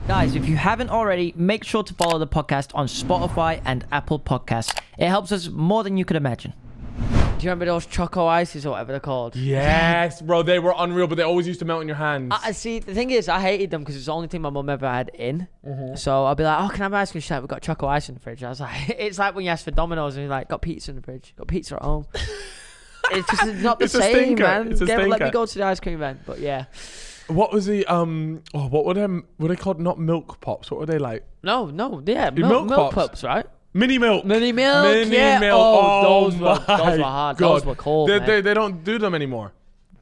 Guys, if you haven't already, make sure to follow the podcast on Spotify and Apple Podcasts. It helps us more than you could imagine. Do you remember those Choco Ices or whatever they're called? Yes, bro, they were unreal, but they always used to melt in your hands. I see, the thing is, I hated them because it's the only thing my mum ever had in. So I'll be like, oh, can I have ice cream? She's like, we've got Choco Ice in the fridge. I was like, it's like when you ask for Domino's and you're like, got pizza in the fridge, got pizza at home. It's just not the same, man. It's a stinker. Let me go to the ice cream event, but yeah. What was the what were they called? Not milk pops. What were they like? No, yeah, milk pops, right? Mini milk. Mini milk. Oh, those were hard. God. Those were cold. They don't do them anymore.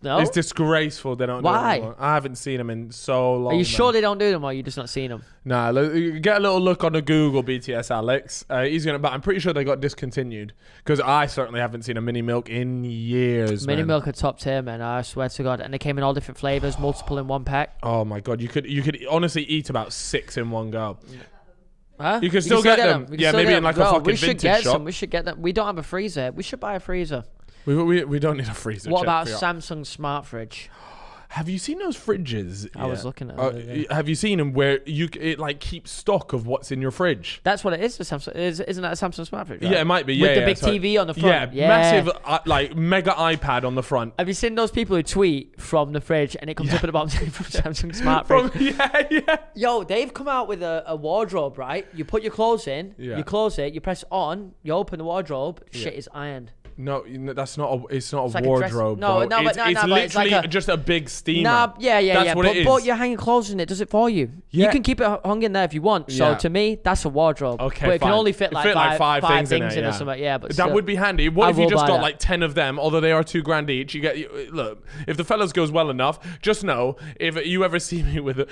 No? It's disgraceful. They don't. Why? Do them anymore. I haven't seen them in so long. Are you sure they don't do them, or you just not seen them? Nah, get a little look on the Google, BTS Alex. But I'm pretty sure they got discontinued because I certainly haven't seen a mini milk in years. Mini milk are top tier, man. I swear to God, and they came in all different flavors, multiple in one pack. Oh my God, you could honestly eat about 6 in one go. Huh? You can still get them. Yeah, maybe in like a fucking vintage shop. We should get them. We don't have a freezer. We should buy a freezer. We don't need a freezer. What about a Samsung smart fridge? Have you seen those fridges? I was looking at it. Have you seen them where it like keeps stock of what's in your fridge? That's what it is. The Samsung isn't that a Samsung smart fridge? Right? Yeah, it might be. With the big TV on the front. Yeah, massive like mega iPad on the front. Have you seen those people who tweet from the fridge and it comes up at the bottom from Samsung smart fridge? Yeah. Yo, they've come out with a wardrobe, right? You put your clothes in, you close it, you press on, you open the wardrobe, shit is ironed. No, that's not. It's not like a wardrobe. It's literally just a big steamer. Nah, yeah. That's what it is. But you're hanging clothes in it. Does it for you? Yeah. You can keep it hung in there if you want. So to me, that's a wardrobe. Okay, but it can only fit like five things in it or something. Yeah, but that would be handy. What if you just got like 10 of them? Although they are $2,000 each. Look, if the fellas goes well enough, just know if you ever see me with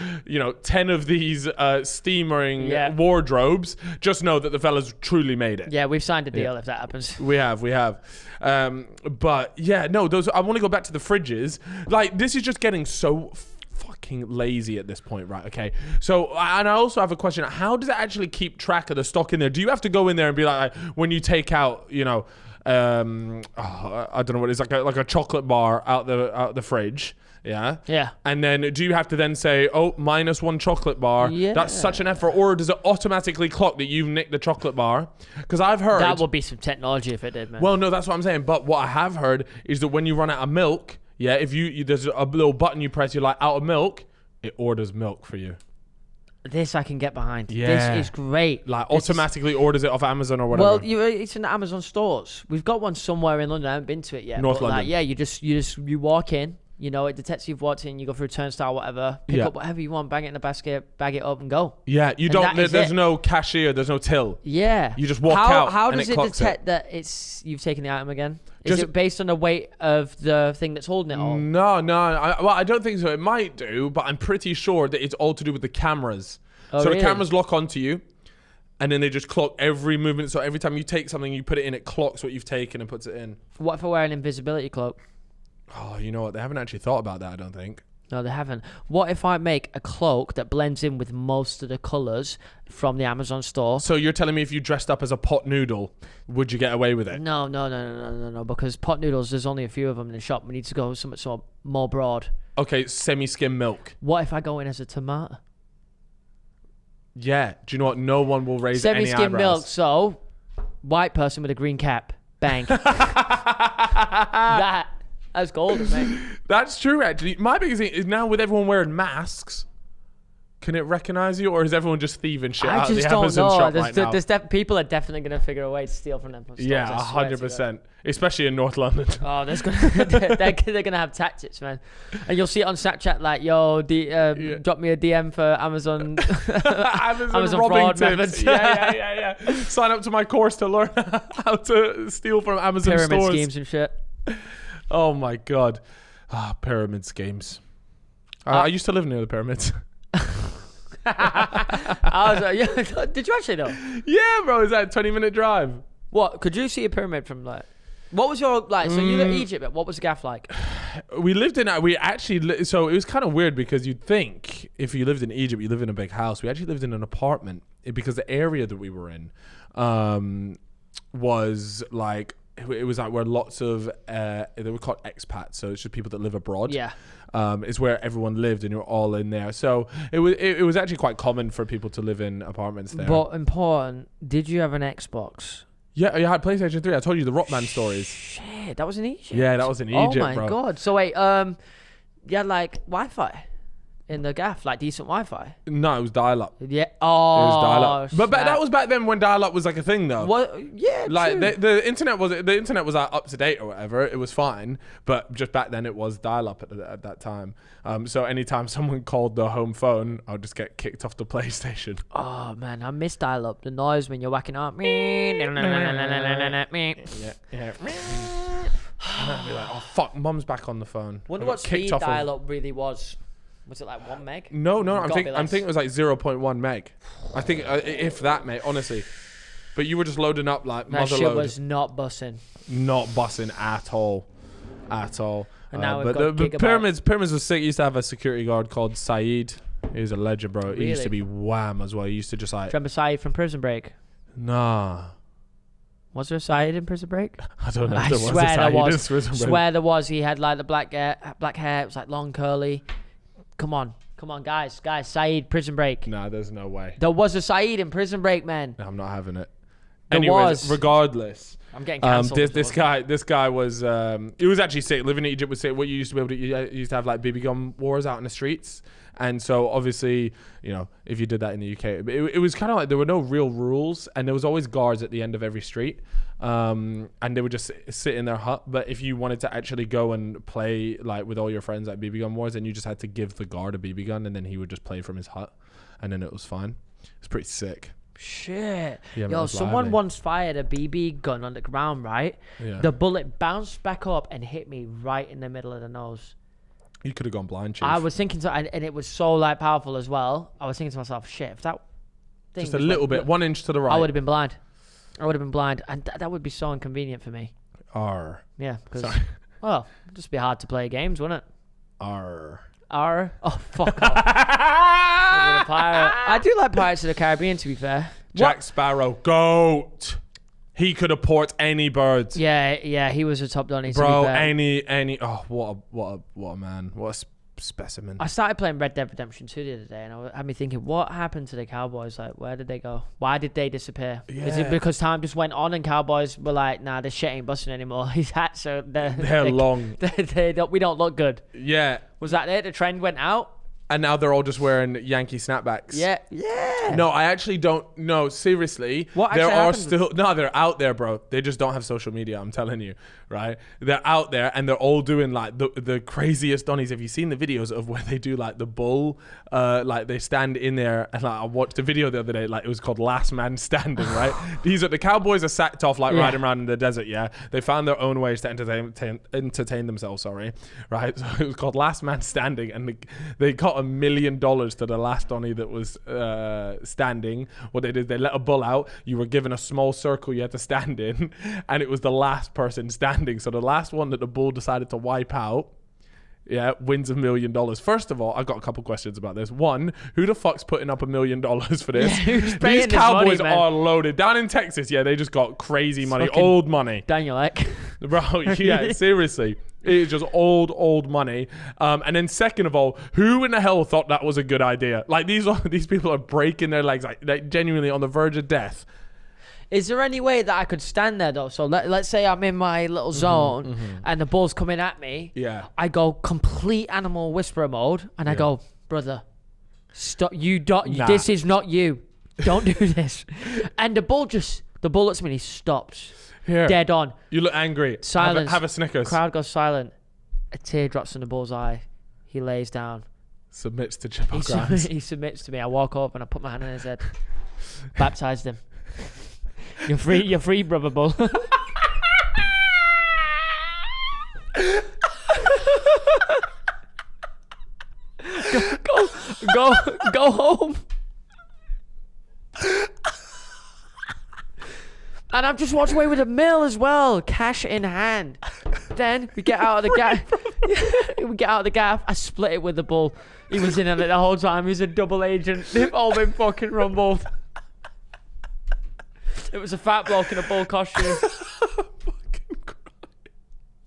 10 of these steamering wardrobes, just know that the fellas truly made it. Yeah, we've signed a deal if that happens. We have. But yeah, no, those. I want to go back to the fridges. Like, this is just getting so fucking lazy at this point, right? Okay. So, and I also have a question. How does it actually keep track of the stock in there? Do you have to go in there and be like when you take out, I don't know what it is, like a chocolate bar out the fridge? Yeah. And then do you have to then say, -1 chocolate bar? Yeah. That's such an effort. Or does it automatically clock that you've nicked the chocolate bar? Because I've heard that would be some technology if it did, man. Well, no, that's what I'm saying. But what I have heard is that when you run out of milk, if you there's a little button you press, you're like out of milk, it orders milk for you. This I can get behind. Yeah. This is great. Like automatically orders it off Amazon or whatever. Well, it's in the Amazon stores. We've got one somewhere in London. I haven't been to it yet. North London. You walk in. It detects you've walked in, you go through a turnstile, whatever, pick up whatever you want, bang it in a basket, bag it up and go. Yeah, there's no cashier, there's no till. Yeah. You just walk out. How does it detect that you've taken the item again? Is it based on the weight of the thing that's holding it all? No. I don't think so. It might do, but I'm pretty sure that it's all to do with the cameras. So really? The cameras lock onto you, and then they just clock every movement. So every time you take something, you put it in, it clocks what you've taken and puts it in. What if I wear an invisibility cloak? Oh, you know what? They haven't actually thought about that, I don't think. No, they haven't. What if I make a cloak that blends in with most of the colours from the Amazon store? So you're telling me if you dressed up as a pot noodle, would you get away with it? No. Because pot noodles, there's only a few of them in the shop. We need to go with something sort of more broad. Okay, semi-skim milk. What if I go in as a tomato? Yeah. Do you know what? No one will raise any eyebrows. Semi-skim milk, so white person with a green cap. Bang. That's golden, mate. That's true, actually. My biggest thing is now with everyone wearing masks, can it recognize you, or is everyone just thieving shit out of the Amazon shop right now? People are definitely going to figure a way to steal from them. Yeah, 100%. Especially in North London. Oh, they're going to have tactics, man. And you'll see it on Snapchat like, yo, drop me a DM for Amazon Amazon fraud methods. Yeah. Sign up to my course to learn how to steal from Amazon Pyramid stores. schemes and shit. Oh my God. Pyramid schemes. I used to live near the pyramids. Did you actually though? Yeah, bro. Is that a 20-minute drive? What? Could you see a pyramid from like? What was your like? So you live in Egypt, but what was the gaff like? We lived in. So it was kind of weird because you'd think if you lived in Egypt, you live in a big house. We actually lived in an apartment because the area that we were in was like it was like where lots of they were called expats, so it's just people that live abroad. Yeah. Is where everyone lived, and you're all in there. So it was actually quite common for people to live in apartments there. But important, did you have an Xbox? Yeah, I had PlayStation 3. I told you the Rockman stories. Shit, that was in Egypt. Yeah, that was in Egypt, oh my bro. god. So wait, you had like Wi-Fi in the gaff, like decent Wi-Fi. No, it was dial-up. Yeah. It was dial-up. But snap. that was back then when dial-up was like a thing, though. What? Yeah. Like true. the internet was like, up to date or whatever. It was fine, but just back then it was dial-up at that time. So anytime someone called the home phone, I would just get kicked off the PlayStation. Oh man, I miss dial-up. The noise when you're whacking up. Yeah. And I'd be like, oh fuck, mum's back on the phone. Wonder I got what speed kicked off of- dial-up really was. Was it like 1 meg? No, I'm Gotta be less. thinking it was like 0.1 meg. I think if that, mate, honestly. But you were just loading up like That mother shit load. was not bussing. Not bussing at all. And now we've but got the gigabyte. pyramids was sick. He used to have a security guard called Saeed. He was a legend, bro. He used to Really? be wham as well. He used to just like, Remember Saeed from Prison Break? nah. Was there a Saeed in Prison Break? I don't know. I There was a swear there Saeed in was. Prison Break. Swear there was. He had like the black hair. It was like long curly. Come on, guys. Saeed, Prison Break. Nah, there's no way. There was a Saeed in Prison Break, man. No, I'm not having it. There Anyways, was. regardless. I'm getting cancelled. This guy was it was actually sick. Living in Egypt was sick. What you used to be able to, you used to have like BB gun wars out in the streets, and so obviously, you know, if you did that in the UK, it was kind of like there were no real rules, and there was always guards at the end of every street, and they would just sit in their hut. But if you wanted to actually go and play like with all your friends at BB gun wars, then you just had to give the guard a BB gun, and then he would just play from his hut, and then it was fine. It's pretty sick. Shit. Yeah, man, it Yo, was someone lively. once fired a BB gun on the ground, right? Yeah. The bullet bounced back up and hit me right in the middle of the nose. You could have gone blind, Chief. I was thinking, and it was so like powerful as well. I was thinking to myself, shit, if that thing just a was, little like, bit, 1 inch to the right. I would have been blind. And that would be so inconvenient for me. R. Yeah, because, Sorry. well, it'd just be hard to play games, wouldn't it? R. Oh, fuck off. A pirate. I do like Pirates of the Caribbean, to be fair. Jack Sparrow, goat. He could have ported any birds. Yeah, he was a top donny, to Bro, be fair. any. Oh, what a man. What a specimen. I started playing Red Dead Redemption 2 the other day, and it had me thinking, what happened to the Cowboys? Like, where did they go? Why did they disappear? Is it Yeah. because time just went on and Cowboys were like, nah, this shit ain't busting anymore? He's hat, so They're long. we don't look good. Yeah. Was that it? The trend went out? And now they're all just wearing Yankee snapbacks. Yeah. No, I actually don't. No, seriously. What there actually are happened? still. No, they're out there, bro. They just don't have social media. I'm telling you, right? They're out there, and they're all doing like the craziest donnies. Have you seen the videos of where they do like the bull? Like they stand in there, and like I watched a video the other day. Like it was called Last Man Standing, right? These are the Cowboys are sacked off like riding around in the desert. Yeah, they found their own ways to entertain themselves. Sorry, right? So it was called Last Man Standing, and they got $1 million to the last donny that was standing. What they did, they let a bull out. You were given a small circle you had to stand in, and it was the last person standing. So the last one that the bull decided to wipe out, wins $1 million. First of all, I've got a couple questions about this. One, who the fuck's putting up $1 million for this? Who's paying These this Cowboys money, man? are loaded. Down in Texas, they just got crazy money, fucking old money. Daniel Ek. Bro, yeah, seriously. It's just old money. And then second of all, who in the hell thought that was a good idea? Like these people are breaking their legs, like genuinely on the verge of death. Is there any way that I could stand there though? So let's say I'm in my little zone and the bull's coming at me. Yeah. I go complete animal whisperer mode and I go, brother, stop. You don't. Nah. This is not you. Don't do this. And the bull looks at me and he stops. Here. Dead on. You look angry. Silence. Have a Snickers. Crowd goes silent. A tear drops in the bull's eye. He lays down. Submits to Chippo He submits to me. I walk up and I put my hand on his head. Baptized him. You're free, brother bull. go home. And I've just walked away with $1 million as well, cash in hand. Then we get out of the gaff. We get out of the gaff. I split it with the bull. He was in on it the whole time. He's a double agent. They've all been fucking rumbled. It was a fat bloke in a bull costume.